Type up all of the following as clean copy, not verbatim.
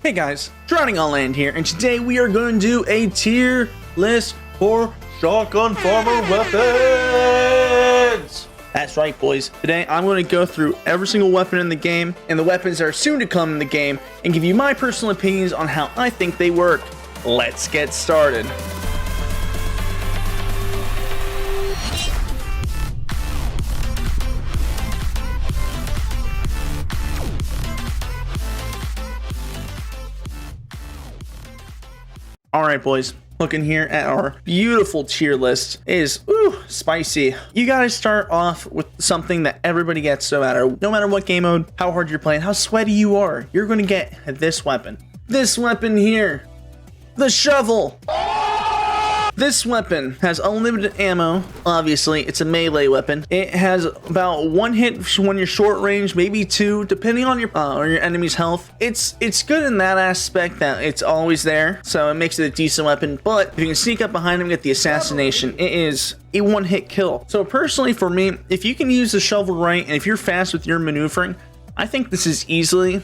Hey guys, Drowning on Land here, and today we are going to do a tier list for shotgun farmer weapons. That's right, boys. Today I'm going to go through every single weapon in the game and the weapons that are soon to come in the game and give you my personal opinions on how I think they work. Let's get started. Alright boys, looking here at our beautiful tier list is spicy. You gotta start off with something that everybody gets no matter what game mode, how hard you're playing, how sweaty you are, you're gonna get this weapon. This weapon here, the shovel. This weapon has unlimited ammo. Obviously, it's a melee weapon. It has about one hit when you're short range, maybe two, depending on your enemy's health. It's good in that aspect that it's always there, so it makes it a decent weapon. But if you can sneak up behind him and get the assassination, it is a one-hit kill. So personally, for me, if you can use the shovel right, and if you're fast with your maneuvering, I think this is easily,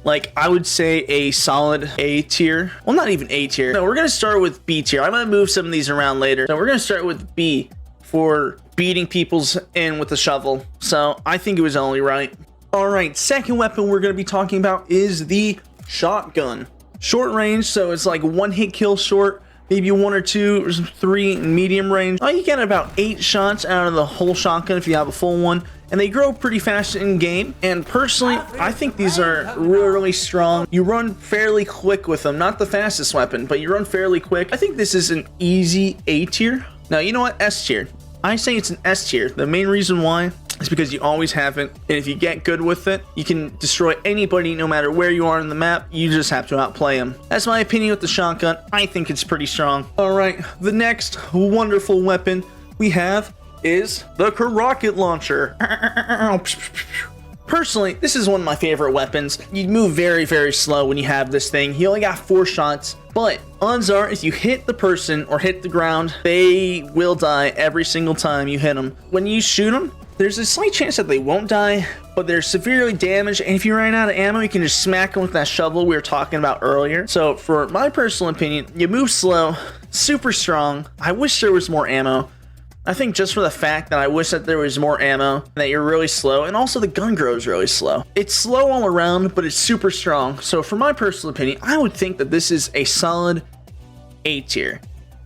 like, I would say a solid A tier. Well, not even A tier. No, we're going to start with B tier. I'm going to move some of these around later. So we're going to start with B for beating people's in with the shovel. So I think it was only right. All right, second weapon we're going to be talking about is the shotgun. Short range, so it's like one hit kill short. Maybe one or two or three in medium range. You get about 8 shots out of the whole shotgun if you have a full one. And they grow pretty fast in game. And personally, I think these are really strong. You run fairly quick with them. Not the fastest weapon, but you run fairly quick. I think this is an easy A tier. Now, you know what? S tier. I say it's an S tier. The main reason why is because you always have it. And if you get good with it, you can destroy anybody no matter where you are on the map. You just have to outplay them. That's my opinion with the shotgun. I think it's pretty strong. All right, the next wonderful weapon we have is the rocket launcher. Personally, this is one of my favorite weapons. You move very slow when you have this thing. You only got 4 shots, but odds are if you hit the person or hit the ground, they will die every single time you hit them. When you shoot them, there's a slight chance that they won't die, but they're severely damaged, and if you run out of ammo, you can just smack them with that shovel we were talking about earlier. So for my personal opinion, you move slow, super strong. I wish there was more ammo. I think just for the fact that I wish that there was more ammo, and that you're really slow, and also the gun grows really slow. It's slow all around, but it's super strong. So for my personal opinion, I would think that this is a solid A tier.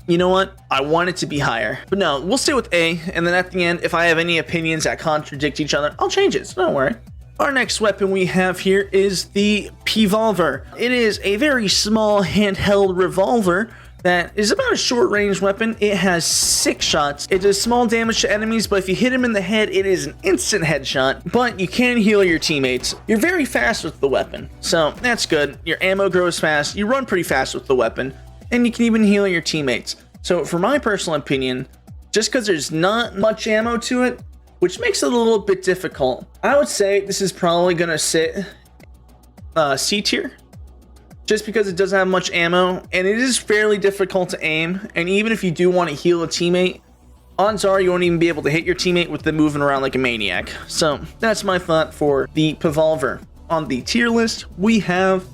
You know what? I want it to be higher. But no, we'll stay with A, and then at the end, if I have any opinions that contradict each other, I'll change it, so don't worry. Our next weapon we have here is the Pvalver. It is a very small handheld revolver that is about a short range weapon. It has 6 shots. It does small damage to enemies, but if you hit him in the head, it is an instant headshot. But you can heal your teammates. You're very fast with the weapon, so that's good. Your ammo grows fast. You run pretty fast with the weapon, and you can even heal your teammates. So for my personal opinion, just because there's not much ammo to it, which makes it a little bit difficult, I would say this is probably gonna sit C tier. Just because it doesn't have much ammo, and it is fairly difficult to aim, and even if you do want to heal a teammate, odds are you won't even be able to hit your teammate with them moving around like a maniac. So that's my thought for the Pvalver. On the tier list, we have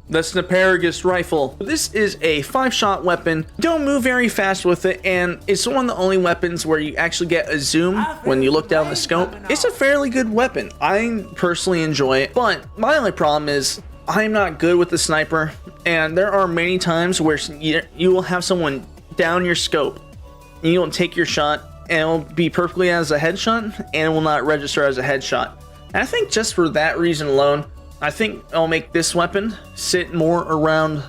the M16 Rifle. This is a 5-shot weapon. Don't move very fast with it, and it's one of the only weapons where you actually get a zoom when you look down the scope. It's a fairly good weapon. I personally enjoy it, but my only problem is I'm not good with the sniper, and there are many times where you will have someone down your scope, and you will take your shot, and it will be perfectly as a headshot, and it will not register as a headshot. And I think just for that reason alone, I think I'll make this weapon sit more around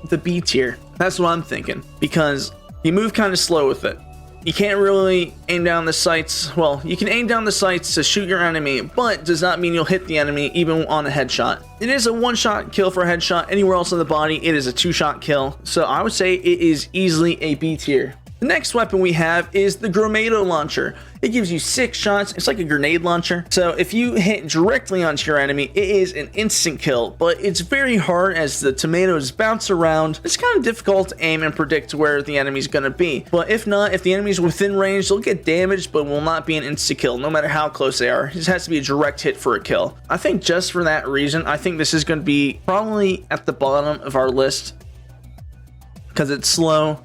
the B tier. That's what I'm thinking, because you move kind of slow with it. You can't really aim down the sights. Well, you can aim down the sights to shoot your enemy, but does not mean you'll hit the enemy even on a headshot. It is a 1-shot kill for a headshot. Anywhere else in the body, it is a 2-shot kill. So I would say it is easily a B tier. The next weapon we have is the Grenado launcher. It gives you 6 shots. It's like a grenade launcher. So if you hit directly onto your enemy, it is an instant kill, but it's very hard as the tomatoes bounce around. It's kind of difficult to aim and predict where the enemy's going to be. But if not, if the enemy's within range, they'll get damaged, but will not be an instant kill, no matter how close they are. It just has to be a direct hit for a kill. I think just for that reason, I think this is going to be probably at the bottom of our list because it's slow.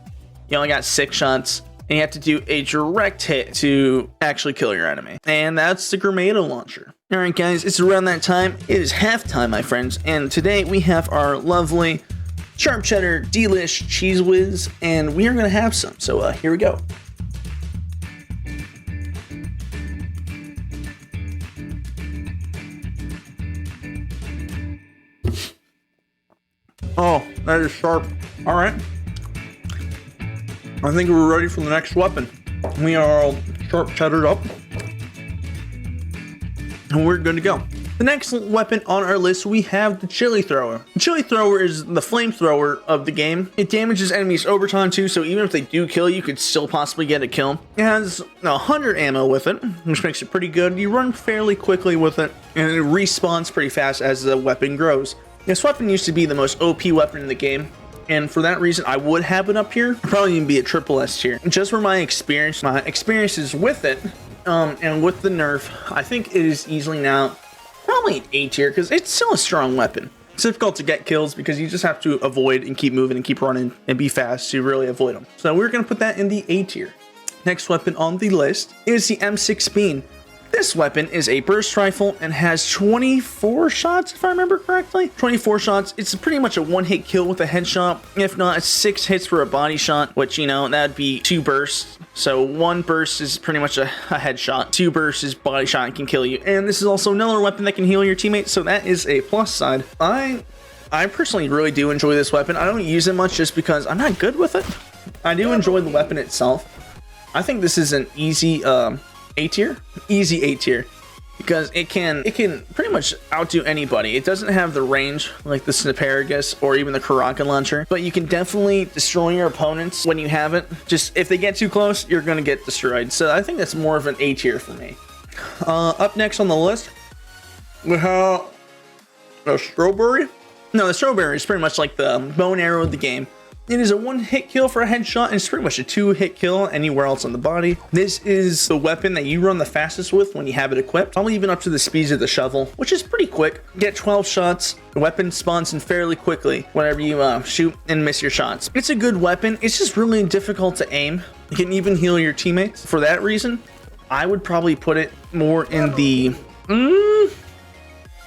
You only got 6 shots, and you have to do a direct hit to actually kill your enemy. And that's the Grenado launcher. Alright guys, it's around that time. It is halftime, my friends, and today we have our lovely sharp cheddar delish cheese whiz, and we are going to have some. So here we go. Oh, that is sharp. Alright. I think we're ready for the next weapon. We are all sharp cheddared up, and we're good to go. The next weapon on our list, we have the chili thrower. The chili thrower is the flamethrower of the game. It damages enemies over time too, so even if they do kill you, could still possibly get a kill. It has 100 ammo with it, which makes it pretty good. You run fairly quickly with it, and it respawns pretty fast as the weapon grows. This weapon used to be the most OP weapon in the game, and for that reason, I would have it up here. Probably even be a triple S tier. Just for my experiences with it, and with the nerf, I think it is easily now probably an A tier because it's still a strong weapon. It's difficult to get kills because you just have to avoid and keep moving and keep running and be fast to really avoid them. So we're gonna put that in the A tier. Next weapon on the list is the M16. This weapon is a burst rifle and has 24 shots, if I remember correctly. 24 shots. It's pretty much a one-hit kill with a headshot. If not, it's 6 hits for a body shot, which, you know, that'd be 2 bursts. So 1 burst is pretty much a headshot. 2 bursts is body shot and can kill you. And this is also another weapon that can heal your teammates, so that is a plus side. I personally really do enjoy this weapon. I don't use it much just because I'm not good with it. I do enjoy the weapon itself. I think this is an easy A tier, easy A tier, because it can pretty much outdo anybody. It doesn't have the range like the Sniparagus or even the Karakan launcher, but you can definitely destroy your opponents when you have it. Just if they get too close, you're gonna get destroyed. So I think that's more of an A tier for me. Up next on the list, we have the strawberry. No, the strawberry is pretty much like the bow and arrow of the game. It is a 1-hit kill for a headshot, and it's pretty much a 2-hit kill anywhere else on the body. This is the weapon that you run the fastest with when you have it equipped, probably even up to the speeds of the shovel, which is pretty quick. Get 12 shots, the weapon spawns in fairly quickly whenever you shoot and miss your shots. It's a good weapon, it's just really difficult to aim. You can even heal your teammates. For that reason, I would probably put it more in the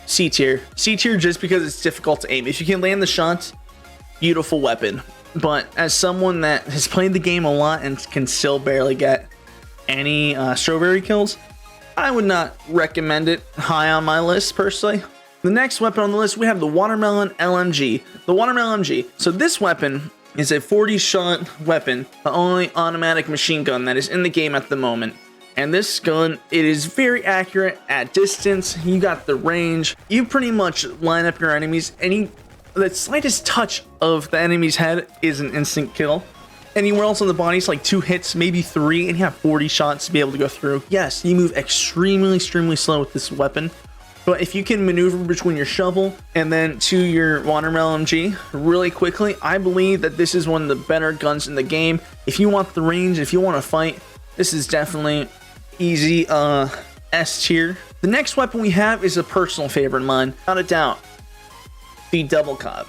C tier. C tier just because it's difficult to aim. If you can land the shots, beautiful weapon. But as someone that has played the game a lot and can still barely get any strawberry kills, I would not recommend it high on my list personally. The next weapon on the list, we have the Watermelon LMG. The Watermelon LMG. So this weapon is a 40-shot weapon, the only automatic machine gun that is in the game at the moment. And this gun, it is very accurate at distance. You got the range. You pretty much line up your enemies, and the slightest touch of the enemy's head is an instant kill. Anywhere else on the body, it's like 2 hits, maybe 3, and you have 40 shots to be able to go through. Yes, you move extremely slow with this weapon, but if you can maneuver between your shovel and then to your Watermelon LMG really quickly, I believe that this is one of the better guns in the game. If you want the range, if you want to fight, this is definitely easy S tier. The next weapon we have is a personal favorite of mine, without a doubt. The double cob.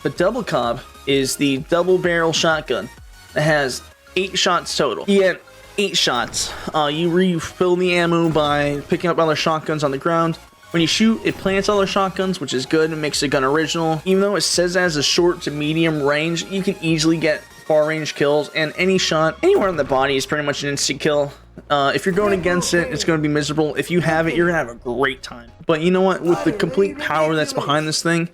The double cob is the double barrel shotgun that has 8 shots total. You get 8 shots. You refill the ammo by picking up other shotguns on the ground. When you shoot, it plants other shotguns, which is good and makes the gun original. Even though it says it has a short to medium range, you can easily get far range kills, and any shot anywhere on the body is pretty much an instant kill. If you're going against it, it's going to be miserable. If you have it, you're going to have a great time. But you know what? With the complete power that's behind this thing,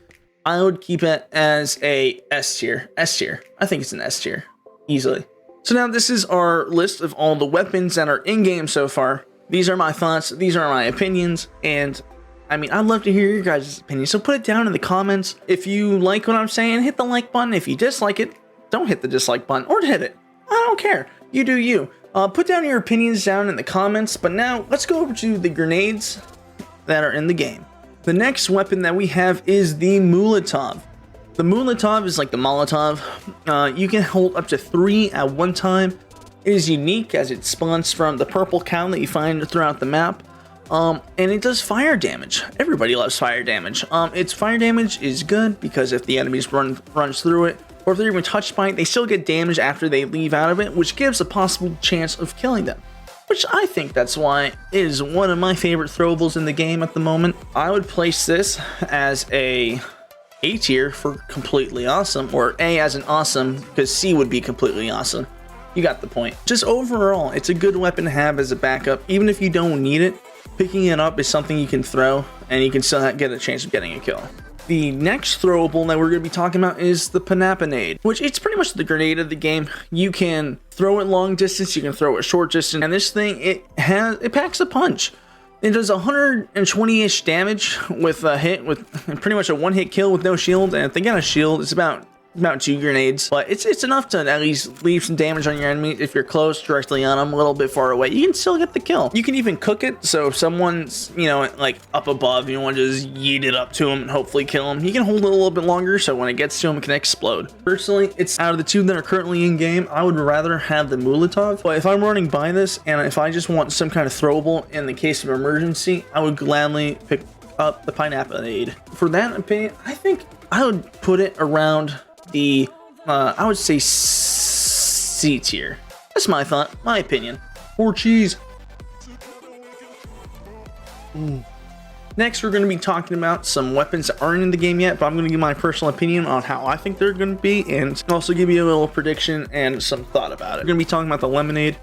I would keep it as a S tier. S tier. I think it's an S tier. Easily. So now this is our list of all the weapons that are in-game so far. These are my thoughts. These are my opinions. And, I mean, I'd love to hear your guys' opinions. So put it down in the comments. If you like what I'm saying, hit the like button. If you dislike it, don't hit the dislike button. Or hit it. I don't care. you do you. Put down your opinions down in the comments, but now let's go over to the grenades that are in the game. The next weapon that we have is the Molotov. The Molotov is like the Molotov. You can hold up to 3 at one time. It is unique as it spawns from the purple cow that you find throughout the map. And it does fire damage. Everybody loves fire damage. Its fire damage is good because if the enemies runs through it, or if they're even touched by it, they still get damage after they leave out of it, which gives a possible chance of killing them. Which I think that's why it is one of my favorite throwables in the game at the moment. I would place this as A tier for completely awesome, or A as an awesome, because C would be completely awesome. You got the point. Just overall, it's a good weapon to have as a backup, even if you don't need it. Picking it up is something you can throw, and you can still get a chance of getting a kill. The next throwable that we're going to be talking about is the Panade, which it's pretty much the grenade of the game. You can throw it long distance, you can throw it short distance, and this thing, it packs a punch. It does 120-ish damage with a hit, with pretty much a one-hit kill with no shield, and if they got a shield, it's about 2 grenades, but it's enough to at least leave some damage on your enemy. If you're close directly on them, a little bit far away, you can still get the kill. You can even cook it, so if someone's, you know, like up above, you want to just yeet it up to them and hopefully kill them, you can hold it a little bit longer, so when it gets to them, it can explode. Personally, it's out of the 2 that are currently in game, I would rather have the Molotov, but if I'm running by this, and if I just want some kind of throwable in the case of emergency, I would gladly pick up the Panade. For that opinion, I think I would put it around the I would say C tier. That's my thought, my opinion. Or cheese. Next, we're going to be talking about some weapons that aren't in the game yet, but I'm going to give my personal opinion on how I think they're going to be, and also give you a little prediction and some thought about it. We're going to be talking about the Lemonade.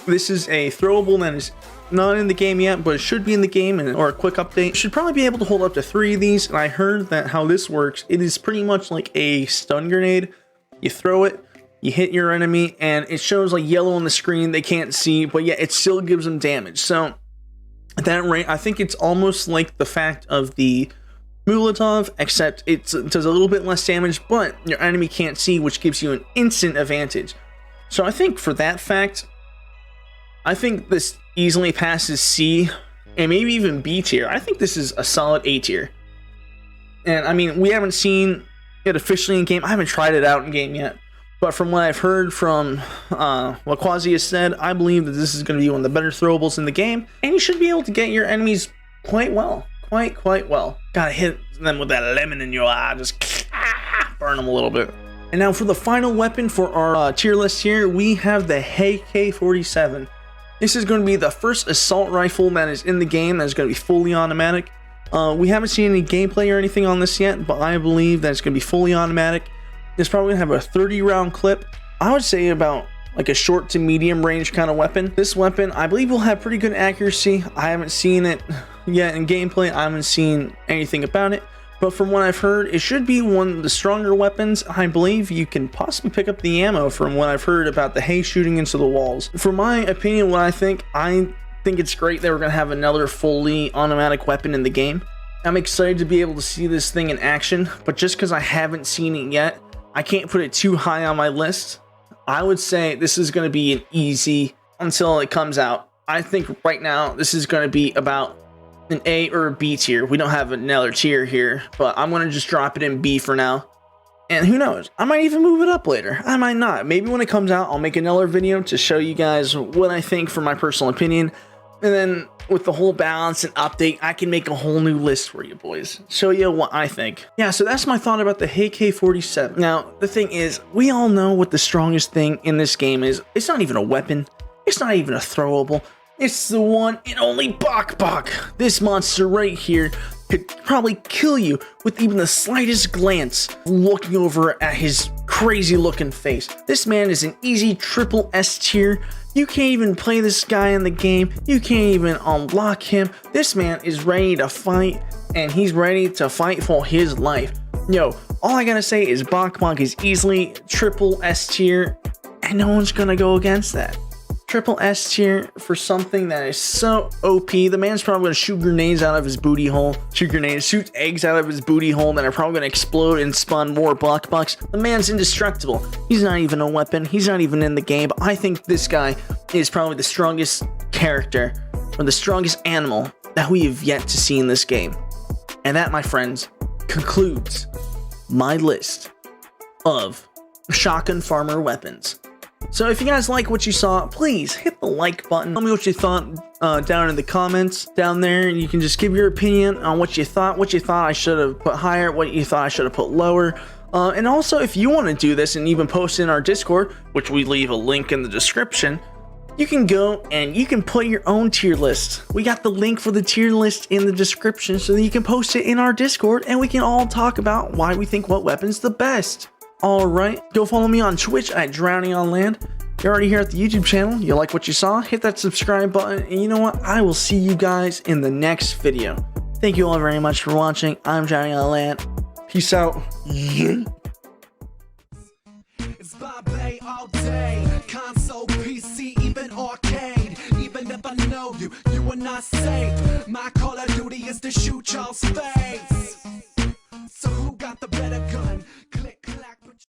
This is a throwable that is not in the game yet, but it should be in the game, or a quick update. You should probably be able to hold up to 3 of these, and I heard that how this works, it is pretty much like a stun grenade. You throw it, you hit your enemy, and it shows like yellow on the screen, they can't see, but yet it still gives them damage. So at that rate, I think it's almost like the fact of the Molotov, except it does a little bit less damage, but your enemy can't see, which gives you an instant advantage. So I think for that fact, I think this easily passes C and maybe even B tier. I think this is a solid A tier. And I mean, we haven't seen it officially in game. I haven't tried it out in game yet. But from what I've heard from what Quasi has said, I believe that this is going to be one of the better throwables in the game. And you should be able to get your enemies quite well. Quite well. Gotta hit them with that lemon in your eye. Just burn them a little bit. And now for the final weapon for our tier list here, we have the AK-47. This is going to be the first assault rifle that is in the game that is going to be fully automatic. We haven't seen any gameplay or anything on this yet, but I believe that it's going to be fully automatic. It's probably going to have a 30-round clip. I would say about like a short to medium range kind of weapon. This weapon, I believe, will have pretty good accuracy. I haven't seen it yet in gameplay. I haven't seen anything about it. But from what I've heard, it should be one of the stronger weapons. I believe you can possibly pick up the ammo from what I've heard about the hay shooting into the walls. For my opinion, what I think it's great that we're going to have another fully automatic weapon in the game. I'm excited to be able to see this thing in action, but just because I haven't seen it yet, I can't put it too high on my list. I would say this is going to be an easy until it comes out. I think right now this is going to be about an A or a B tier. We don't have another tier here, but I'm going to just drop it in B for now. And who knows, I might even move it up later. I might not. Maybe when it comes out, I'll make another video to show you guys what I think for my personal opinion. And then with the whole balance and update, I can make a whole new list for you boys. Show you what I think. Yeah, so that's my thought about the AK-47. Now, the thing is, we all know what the strongest thing in this game is. It's not even a weapon. It's not even a throwable. It's the one and only Bok Bok. This monster right here could probably kill you with even the slightest glance looking over at his crazy looking face. This man is an easy triple S tier. You can't even play this guy in the game. You can't even unlock him. This man is ready to fight, and he's ready to fight for his life. Yo, all I gotta say is Bok Bok is easily triple S tier, and no one's gonna go against that. Triple S tier for something that is so OP. The man's probably going to shoot grenades out of his booty hole. Shoot eggs out of his booty hole that are probably going to explode and spawn more block bucks. The man's indestructible. He's not even a weapon. He's not even in the game. But I think this guy is probably the strongest character or the strongest animal that we have yet to see in this game. And that, my friends, concludes my list of shotgun farmer weapons. So if you guys like what you saw, please hit the like button. Tell me what you thought down in the comments down there. You can just give your opinion on what you thought I should have put higher, what you thought I should have put lower. And also, if you want to do this and even post in our Discord, which we leave a link in the description, you can go and you can put your own tier list. We got the link for the tier list in the description so that you can post it in our Discord and we can all talk about why we think what weapon's the best. Alright, go follow me on Twitch at Drowning on Land. You're already here at the YouTube channel. You like what you saw? Hit that subscribe button. And you know what? I will see you guys in the next video. Thank you all very much for watching. I'm Drowning on Land. Peace out. Yeah. It's Pvalver all day, console, PC, even arcade. Even if I know you, you are not safe. My Call of Duty is to shoot y'all's face.